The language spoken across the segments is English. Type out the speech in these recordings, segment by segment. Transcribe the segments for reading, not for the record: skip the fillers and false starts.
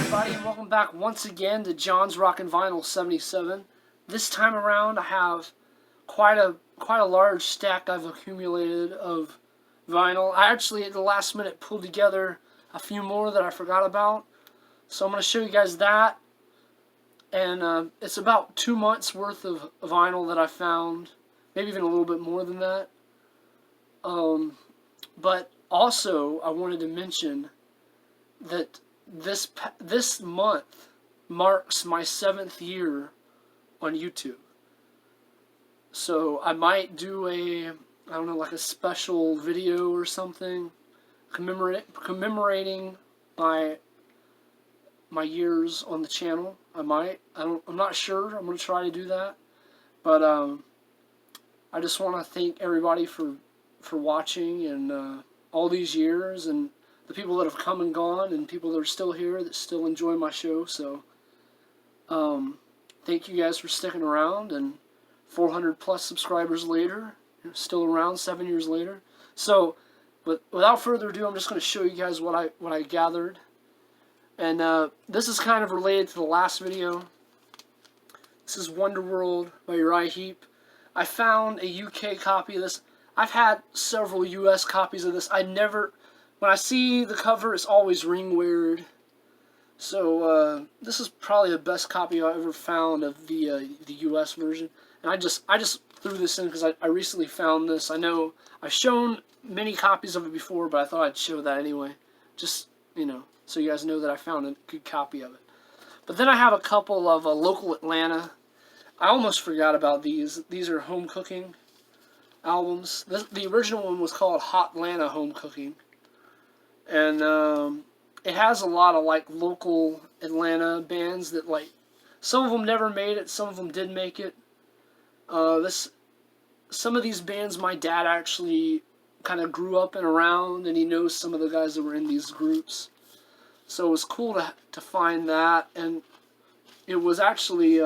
everybody, and welcome back once again to John's Rockin' Vinyl 77. This time around, I have quite a large stack I've accumulated of vinyl. I actually, at the last minute, pulled together a few more that I forgot about. So I'm going to show you guys that. And it's about 2 months worth of vinyl that I found. Maybe even a little bit more than that. But also, I wanted to mention that this month marks my 7th year on YouTube. So I might do like a special video or something commemorating my years on the channel. I'm not sure. I'm going to try to do that. But I just want to thank everybody for watching and all these years, and the people that have come and gone, and people that are still here that still enjoy my show. So thank you guys for sticking around, and 400 plus subscribers later, still around 7 years later. So without further ado, I'm just going to show you guys what I gathered. And this is kind of related to the last video. This is Wonderworld by Uriah Heep. I found a UK copy of this. I've had several US copies of this. When I see the cover, it's always ring weird. So this is probably the best copy I ever found of the US version. And I just threw this in because I recently found this. I know I've shown many copies of it before, but I thought I'd show that anyway. Just, so you guys know that I found a good copy of it. But then I have a couple of local Atlanta. I almost forgot about these. These are home cooking albums. The original one was called Hot Atlanta Home Cooking. And it has a lot of local Atlanta bands that some of them never made it, some of them did make it. Some of these bands my dad actually kind of grew up and around, and he knows some of the guys that were in these groups. So it was cool to find that, and it was actually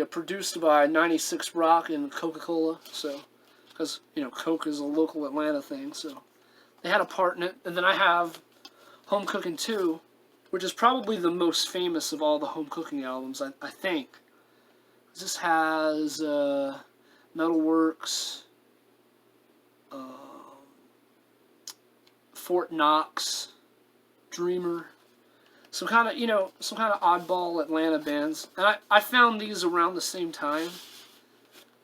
produced by 96 Rock and Coca-Cola. So because Coke is a local Atlanta thing, so they had a part in it. And then I have Home Cooking 2, which is probably the most famous of all the home cooking albums, I think. This has Metalworks, Fort Knox, Dreamer, some kind of oddball Atlanta bands. And I found these around the same time.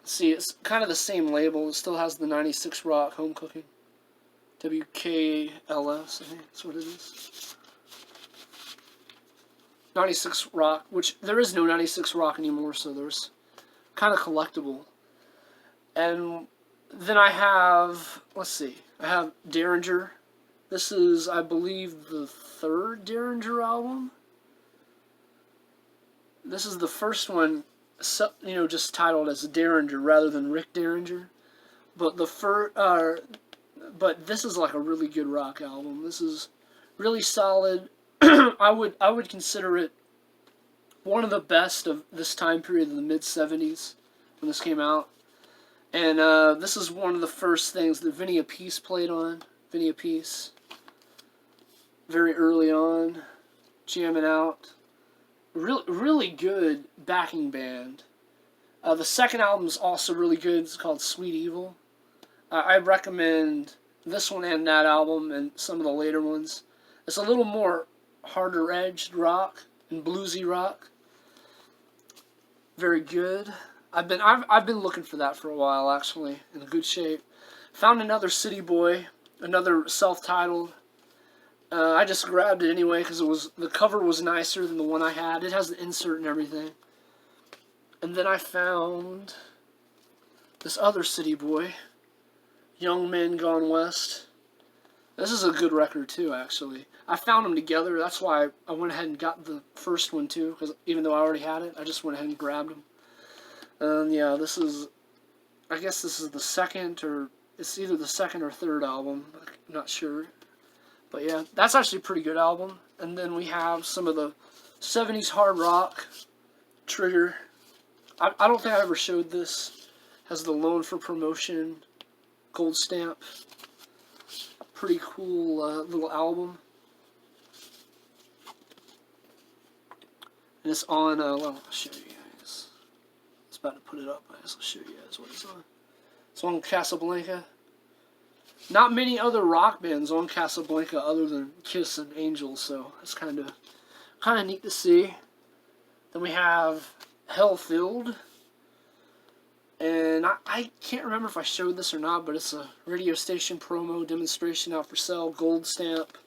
See, it's kind of the same label. It still has the 96 Rock Home Cooking. WKLS, I think that's what it is. 96 Rock, which there is no 96 Rock anymore, so there's kind of collectible. And then I have, I have Derringer. This is, I believe, the 3rd Derringer album. This is the first one, just titled as Derringer rather than Rick Derringer. But but this is like a really good rock album. This is really solid. I would consider it one of the best of this time period in the mid-70s when this came out. And this is one of the first things that Vinny Appice played on. Vinny Appice, very early on, jamming out. Really good backing band. The second album is also really good. It's called Sweet Evil. I recommend this one and that album and some of the later ones. It's a little more harder edged rock and bluesy rock. Very good. I've been looking for that for a while, actually, in good shape. Found another City Boy, another self-titled. I just grabbed it anyway because the cover was nicer than the one I had. It has the insert and everything. And then I found this other City Boy, Young Men Gone West. This is a good record too, actually. I found them together. That's why I went ahead and got the first one too, because even though I already had it, I just went ahead and grabbed them. And yeah, I guess this is the second, or it's either the second or third album. I'm not sure. But yeah, that's actually a pretty good album. And then we have some of the 70s hard rock. Trigger. I don't think I ever showed this. Has the Loan for Promotion gold stamp. Pretty cool little album. And it's on, well, I'll show you guys. It's about to put it up, I guess I'll show you guys what it's on. It's on Casablanca. Not many other rock bands on Casablanca other than Kiss and Angel, so it's kind of neat to see. Then we have Hell-Filled. And I can't remember if I showed this or not, but it's a radio station promo demonstration out for sale, gold stamp.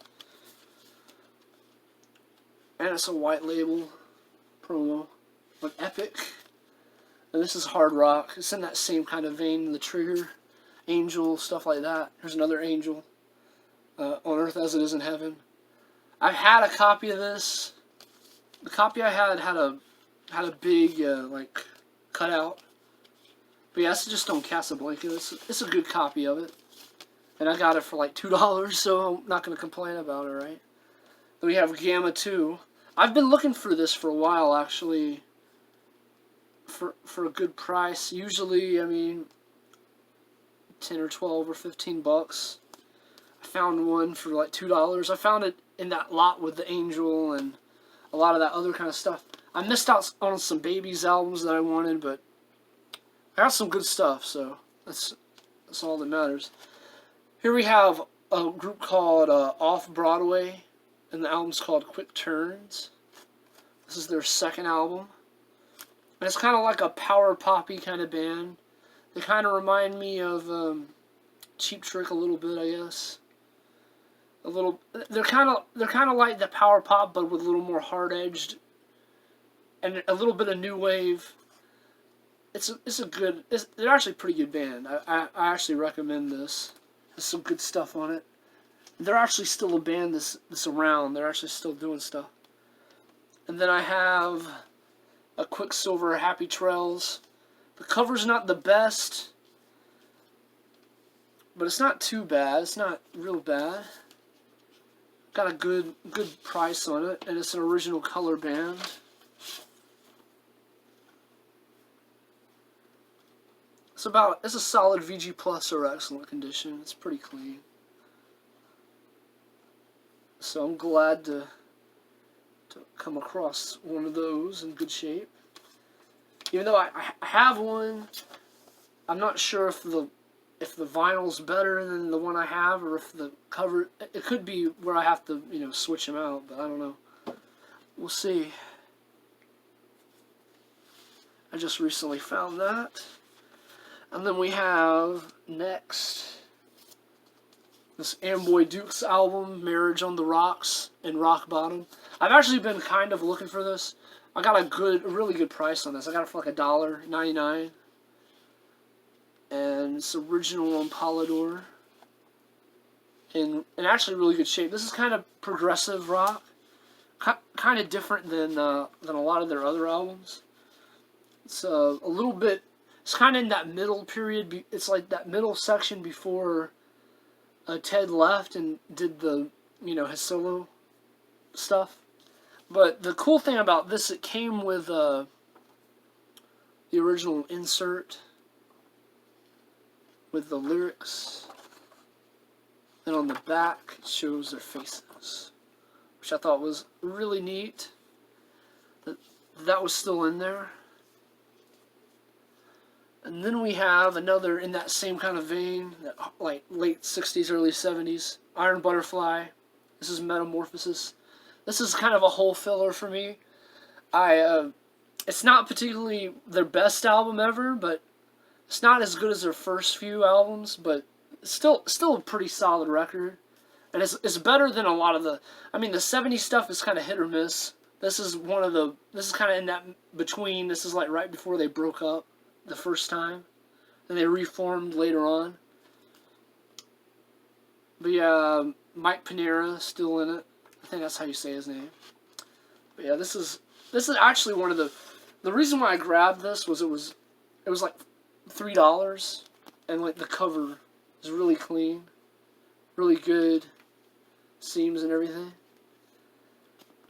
And it's a white label promo, like Epic. And this is hard rock. It's in that same kind of vein, the Trigger, Angel, stuff like that. Here's another Angel, On Earth as It Is in Heaven. I've had a copy of this. The copy I had a big like cutout. But yeah, it's just on Casablanca. It's a good copy of it. And I got it for like $2, so I'm not going to complain about it, right? Then we have Gamma 2. I've been looking for this for a while, actually, for a good price. Usually, I mean, 10 or 12 or 15 bucks. I found one for like $2. I found it in that lot with the Angel and a lot of that other kind of stuff. I missed out on some Babies albums that I wanted, but I got some good stuff, so that's all that matters. Here we have a group called Off Broadway, and the album's called Quick Turns. This is their second album. And it's kind of like a power poppy kind of band. They kind of remind me of Cheap Trick a little bit, I guess. A little. They're kind of like the power pop, but with a little more hard edged, and a little bit of new wave. They're actually a pretty good band. I actually recommend this. There's some good stuff on it. They're actually still a band that's around. They're actually still doing stuff. And then I have a Quicksilver, Happy Trails. The cover's not the best, but it's not too bad. It's not real bad. Got a good price on it, and it's an original color band. It's a solid VG Plus or excellent condition. It's pretty clean. So I'm glad to come across one of those in good shape. Even though I have one, I'm not sure if the vinyl's better than the one I have, or if the cover. It could be where I have to switch them out, but I don't know. We'll see. I just recently found that. And then we have next this Amboy Dukes album, Marriage on the Rocks and Rock Bottom. I've actually been kind of looking for this. I got a really good price on this. I got it for like $1.99. And it's original on Polydor. In actually really good shape. This is kind of progressive rock. Kind of different than a lot of their other albums. It's a little bit. It's kind of in that middle period. It's like that middle section before Ted left and did his solo stuff. But the cool thing about this, it came with the original insert with the lyrics. And on the back, it shows their faces, which I thought was really neat. That was still in there. And then we have another in that same kind of vein, like late 60s, early 70s, Iron Butterfly. This is Metamorphosis. This is kind of a hole filler for me. It's not particularly their best album ever, but it's not as good as their first few albums, but it's still a pretty solid record. And it's better than a lot of the 70s stuff is kind of hit or miss. This is kind of in that between. This is like right before they broke up the first time, and they reformed later on. But yeah, Mike Pinera still in it. I think that's how you say his name. But yeah, this is actually one of the reason why I grabbed this was it was like $3, and like the cover is really clean, really good seams and everything.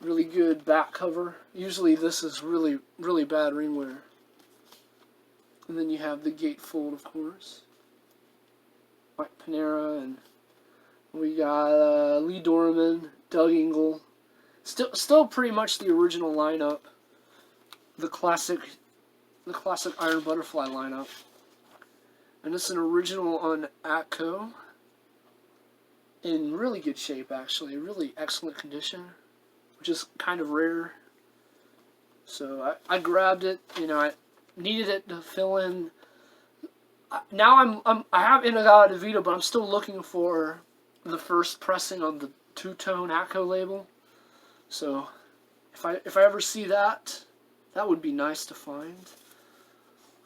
Really good back cover. Usually this is really, really bad ringwear. And then you have the gatefold, of course. Mike Pinera, and we got Lee Dorman, Doug Engel. Still pretty much the original lineup. the classic Iron Butterfly lineup. And this is an original on Atco. In really good shape, actually. Really excellent condition, which is kind of rare. So I grabbed it. You know, I needed it to fill in. Now I have Inagata DeVito, but I'm still looking for the first pressing on the two-tone Atco label. So if I ever see that, that would be nice to find.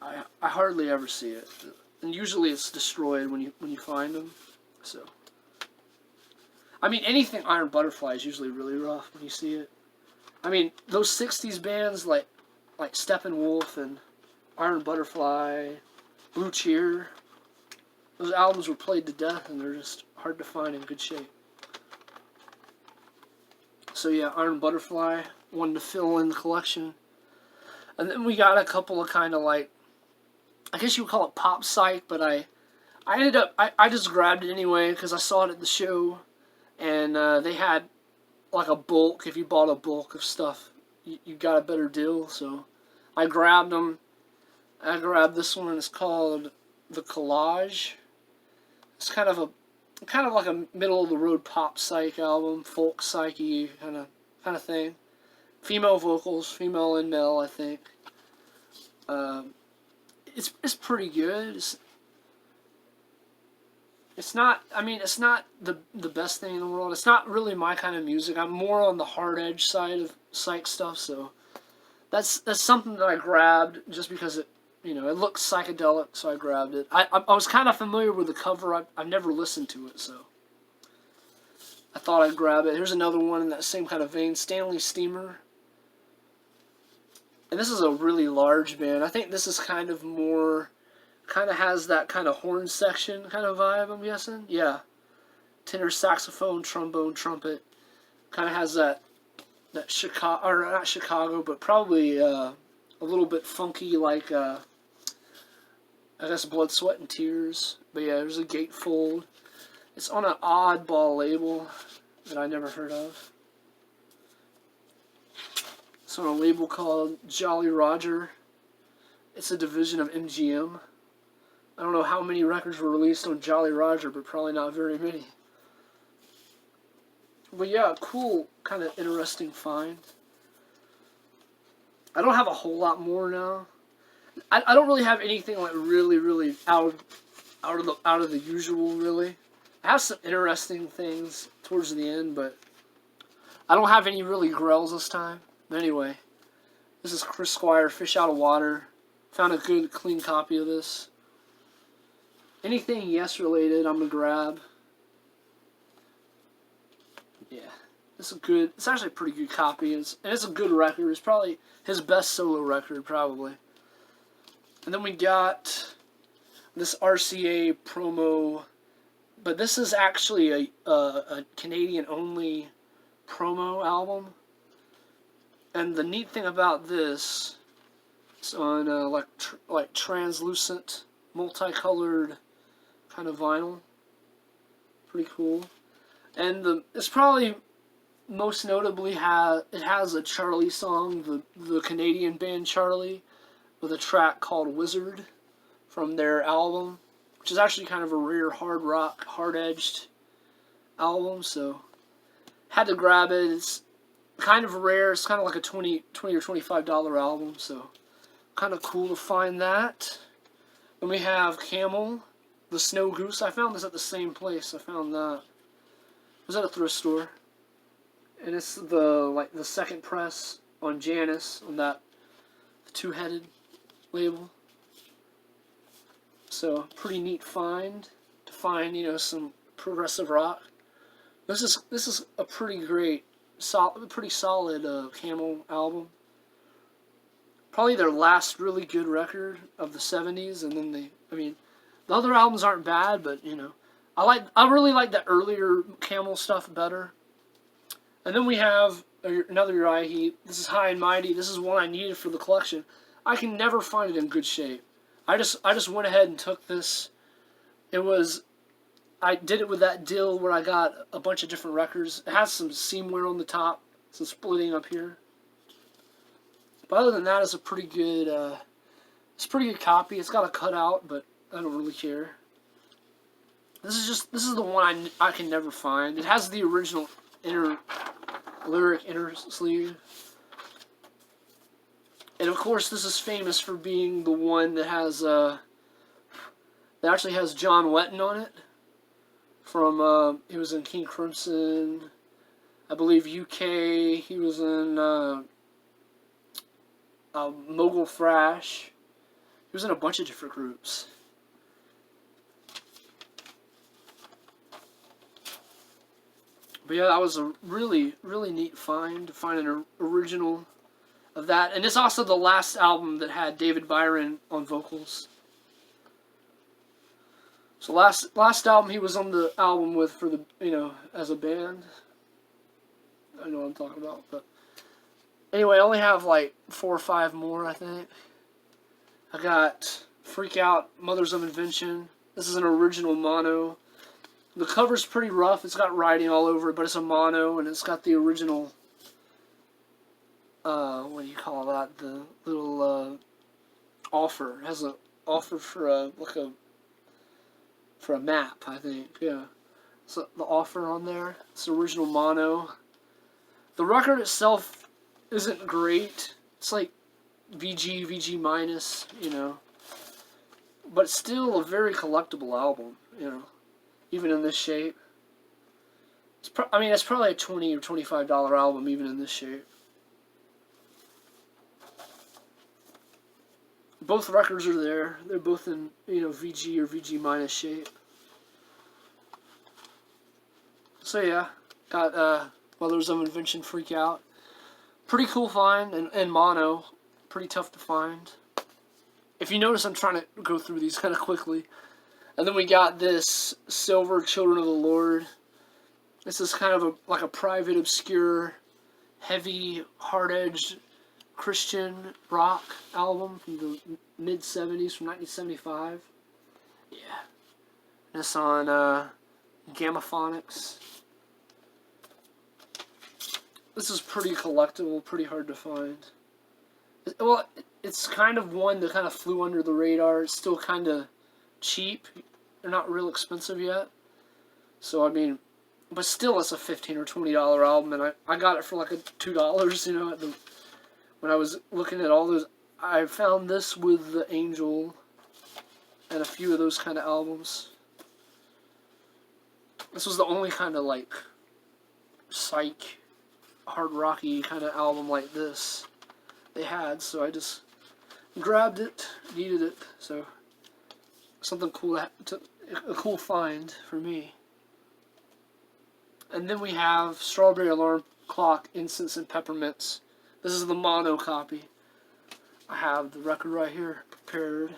I hardly ever see it, and usually it's destroyed when you find them. So I mean, anything Iron Butterfly is usually really rough when you see it. I mean, those 60s bands like Steppenwolf and Iron Butterfly, Blue Cheer, those albums were played to death and they're just hard to find in good shape. So yeah, Iron Butterfly, wanted to fill in the collection. And then we got a couple of kind of like, I guess you would call it pop psych, but I ended up, I just grabbed it anyway because I saw it at the show. And they had like a bulk. If you bought a bulk of stuff, you got a better deal. So I grabbed them. I grabbed this one. It's called The Collage. It's kind of like a middle of the road pop psych album, folk psyche kind of thing. Female vocals, female and male, I think. It's pretty good. It's not, I mean, it's not the best thing in the world. It's not really my kind of music. I'm more on the hard edge side of psych stuff, so that's something that I grabbed just because it, you know, it looks psychedelic, so I grabbed it. I was kind of familiar with the cover. I've never listened to it, so I thought I'd grab it. Here's another one in that same kind of vein, Stanley Steamer. And this is a really large band. I think this is kind of has that kind of horn section kind of vibe, I'm guessing. Yeah. Tenor saxophone, trombone, trumpet. Kind of has that Chicago, or not Chicago, but probably a little bit funky, like, I guess Blood, Sweat, and Tears. But yeah, there's a gatefold. It's on an oddball label that I never heard of. It's on a label called Jolly Roger. It's a division of MGM. I don't know how many records were released on Jolly Roger, but probably not very many. But yeah, cool, kind of interesting find. I don't have a whole lot more now. I don't really have anything like really out of the usual, really. I have some interesting things towards the end, but I don't have any really grells this time. But anyway, this is Chris Squire, Fish Out of Water. Found a good, clean copy of this. Anything Yes related, I'm gonna grab. Yeah, it's actually a pretty good copy, and it's a good record. It's probably his best solo record, probably. And then we got this RCA promo, but this is actually a Canadian-only promo album. And the neat thing about this, it's on like translucent, multicolored kind of vinyl. Pretty cool. And it's probably most notably it has a Charlie song, the Canadian band Charlie, with a track called Wizard from their album, which is actually kind of a rare hard rock, hard-edged album, so had to grab it. It's kind of rare. It's kind of like a $20 or $25 album, so kind of cool to find that. Then we have Camel, the Snow Goose. I found this at the same place. I found that. It was at a thrift store. And it's the second press on Janus, on that two-headed label. So, pretty neat find to find, you know, some progressive rock. This is a pretty great, pretty solid Camel album. Probably their last really good record of the 70s, and then the other albums aren't bad, but you know, I really like the earlier Camel stuff better. And then we have another Uriah Heep. This is High and Mighty. This is one I needed for the collection. I can never find it in good shape. I just went ahead and took this. I did it with that deal where I got a bunch of different records. It has some seam wear on the top, some splitting up here. But other than that, it's a pretty good copy. It's got a cutout, but I don't really care. This is the one I can never find. It has the original lyric inner sleeve. And of course, this is famous for being the one that has that actually has John Wetton on it. From he was in King Crimson, I believe UK. He was in Mogul Thrash. He was in a bunch of different groups. But yeah, that was a really, really neat find to find an original of that. And it's also the last album that had David Byron on vocals. So last album he was on the album with for the, you know, as a band. I know what I'm talking about, but anyway, I only have like 4 or 5 more, I think. I got Freak Out, Mothers of Invention. This is an original mono. The cover's pretty rough. It's got writing all over it, but it's a mono, and it's got the original, what do you call that? The little offer. It has an offer for a map, I think. Yeah. So the offer on there. It's the original mono. The record itself isn't great. It's like VG minus, you know. But still a very collectible album, you know. Even in this shape. I mean, it's probably a $20 or $25 album, even in this shape. Both records are there. They're both in, you know, VG or VG minus shape. So yeah, got Mothers of Invention, Freak Out. Pretty cool find, and mono. Pretty tough to find. If you notice, I'm trying to go through these kind of quickly. And then we got this Silver Children of the Lord. This is kind of like a private, obscure, heavy, hard-edged Christian rock album from the mid-70s, from 1975. Yeah. This on Gamophonics. This is pretty collectible, pretty hard to find. Well, it's kind of one that kind of flew under the radar. It's still kind of cheap. They're not real expensive yet. So, I mean, but still it's a $15 or $20 album, and I got it for like $2, you know, when I was looking at all those. I found this with The Angel and a few of those kind of albums. This was the only kind of like psych, hard rocky kind of album like this they had, so I just grabbed it, needed it, so something cool, a cool find for me. And then we have Strawberry Alarm Clock, Incense and Peppermints. This is the mono copy. I have the record right here prepared.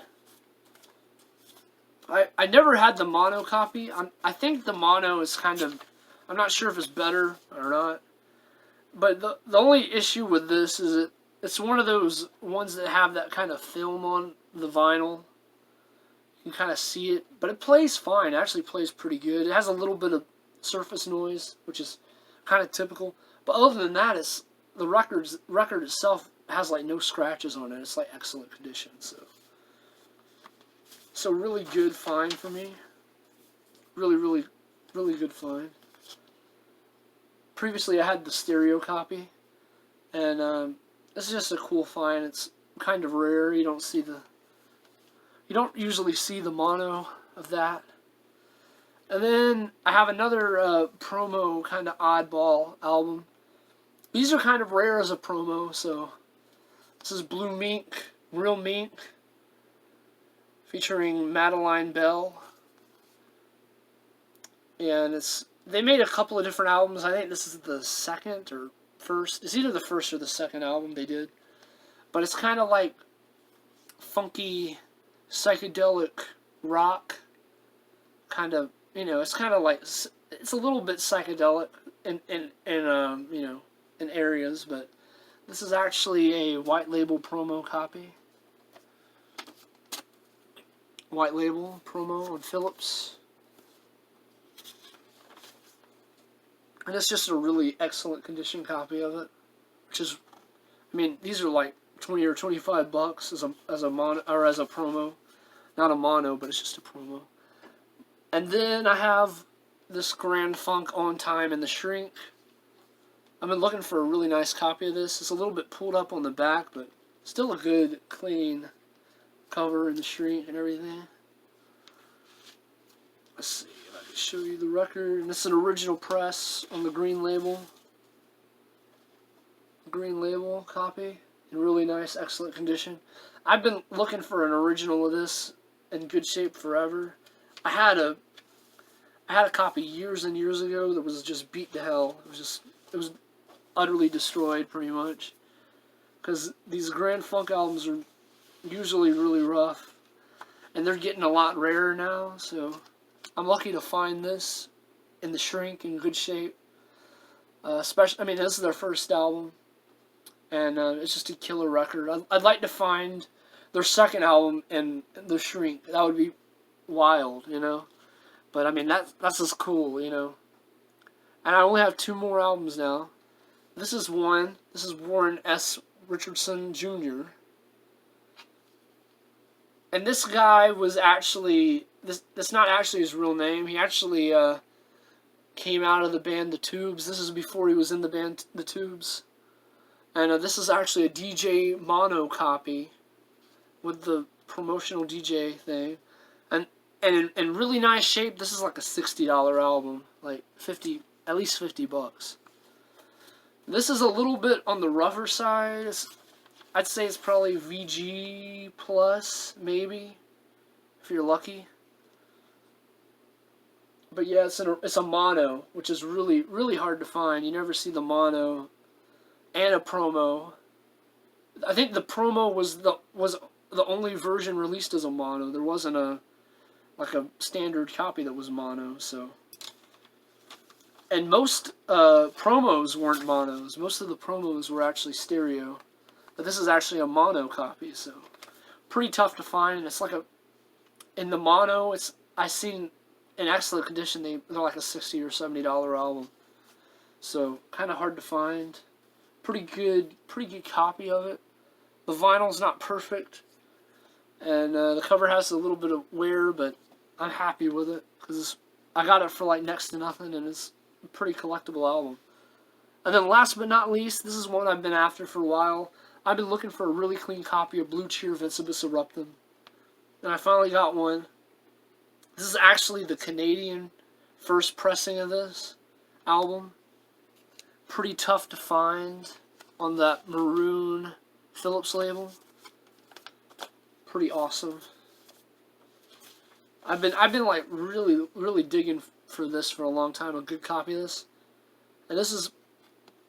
I never had the mono copy. I think the mono is kind of, I'm not sure if it's better or not. But the only issue with this is it's one of those ones that have that kind of film on the vinyl. You can kind of see it, but it plays fine. It actually plays pretty good. It has a little bit of surface noise, which is kind of typical. But other than that, the record itself has like no scratches on it. It's like excellent condition. So really good find for me. Really, really, really good find. Previously, I had the stereo copy, and this is just a cool find. It's kind of rare. You don't usually see the mono of that. And then I have another promo kind of oddball album. These are kind of rare as a promo. So this is Blue Mink, Real Mink, featuring Madeline Bell, and they made a couple of different albums. I think this is the second or first. It's either the first or the second album they did. But it's kind of like funky, psychedelic rock. Kind of, you know, it's kind of like, it's a little bit psychedelic in you know, in areas. But this is actually a white label promo copy. White label promo on Philips. And it's just a really excellent condition copy of it. Which is, I mean, these are like 20 or 25 bucks as a mono, or as a promo. Not a mono, but it's just a promo. And then I have this Grand Funk On Time and the Shrink. I've been looking for a really nice copy of this. It's a little bit pulled up on the back, but still a good, clean cover and the shrink and everything. Let's see if I can show you the record. And it's an original press on the green label. Green label copy in really nice, excellent condition. I've been looking for an original of this in good shape forever. I had a copy years and years ago that was just beat to hell. It was utterly destroyed pretty much, because these Grand Funk albums are usually really rough, and they're getting a lot rarer now. So I'm lucky to find this in the shrink in good shape. Especially, I mean, this is their first album, and it's just a killer record. I'd like to find their second album in the shrink. That would be wild, you know. But I mean, that's just cool, you know. And I only have 2 more albums now. This is one. This is Warren S. Richardson Jr. And this guy was actually, that's not actually his real name. He actually came out of the band The Tubes. This is before he was in the band The Tubes. And this is actually a DJ mono copy with the promotional DJ thing. And in really nice shape. This is like a $60 album. Like at least 50 bucks. This is a little bit on the rougher side. I'd say it's probably VG plus, maybe, if you're lucky. But yeah, it's a mono, which is really, really hard to find. You never see the mono and a promo. I think the promo was the only version released as a mono. There wasn't a standard copy that was mono, so. And most promos weren't monos. Most of the promos were actually stereo. But this is actually a mono copy, so pretty tough to find. It's like in the mono, I seen in excellent condition. They're like a $60 or $70 album. So kind of hard to find. Pretty good copy of it. The vinyl's not perfect, and the cover has a little bit of wear, but I'm happy with it because I got it for like next to nothing, and it's a pretty collectible album. And then last but not least, this is one I've been after for a while. I've been looking for a really clean copy of Blue Cheer Vincibus Eruptum, and I finally got one. This is actually the Canadian first pressing of this album. Pretty tough to find on that maroon Phillips label. Pretty awesome. I've been like really digging for this for a long time, a good copy of this. And this is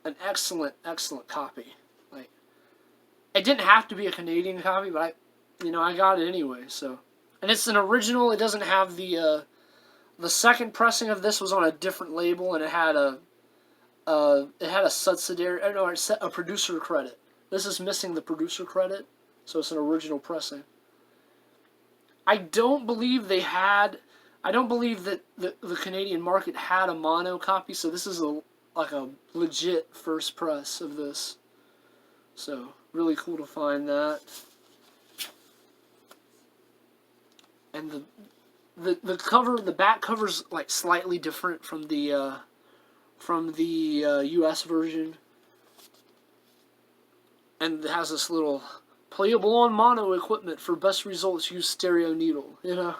an excellent copy. Like, it didn't have to be a Canadian copy, but I got it anyway, so. And it's an original. It doesn't have the second pressing of this was on a different label, and it had a subsidiary, a producer credit. This is missing the producer credit, so it's an original pressing. I don't believe that the Canadian market had a mono copy, so this is like a legit first press of this. So, really cool to find that. And the cover, the back cover's like slightly different from the US version. And it has this little playable on mono equipment for best results, use stereo needle, you know.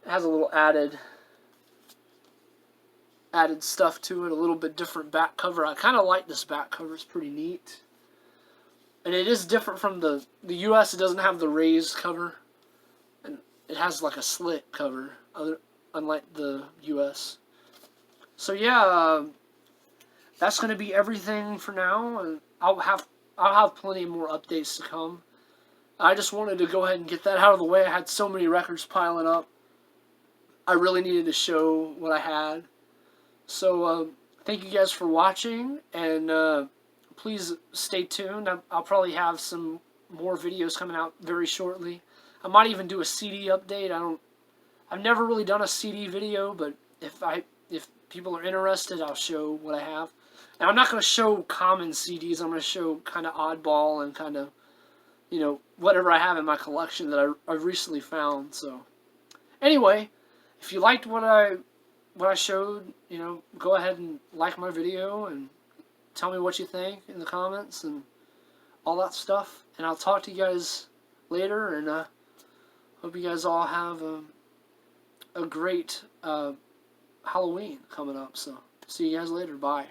It has a little added stuff to it, a little bit different back cover. I kind of like this back cover, it's pretty neat. And it is different from the US, it doesn't have the raised cover. And it has like a slit cover, unlike the US. So yeah, that's going to be everything for now, and I'll have plenty more updates to come. I just wanted to go ahead and get that out of the way. I had so many records piling up. I really needed to show what I had. So, thank you guys for watching, and please stay tuned. I'll probably have some more videos coming out very shortly. I might even do a CD update. I've never really done a CD video, but if people are interested, I'll show what I have. And I'm not going to show common CDs. I'm going to show kind of oddball and kind of you know, whatever I have in my collection that I've recently found. So anyway, if you liked what I showed, you know, go ahead and like my video and tell me what you think in the comments and all that stuff. And I'll talk to you guys later, and hope you guys all have a great Halloween coming up. So see you guys later. Bye.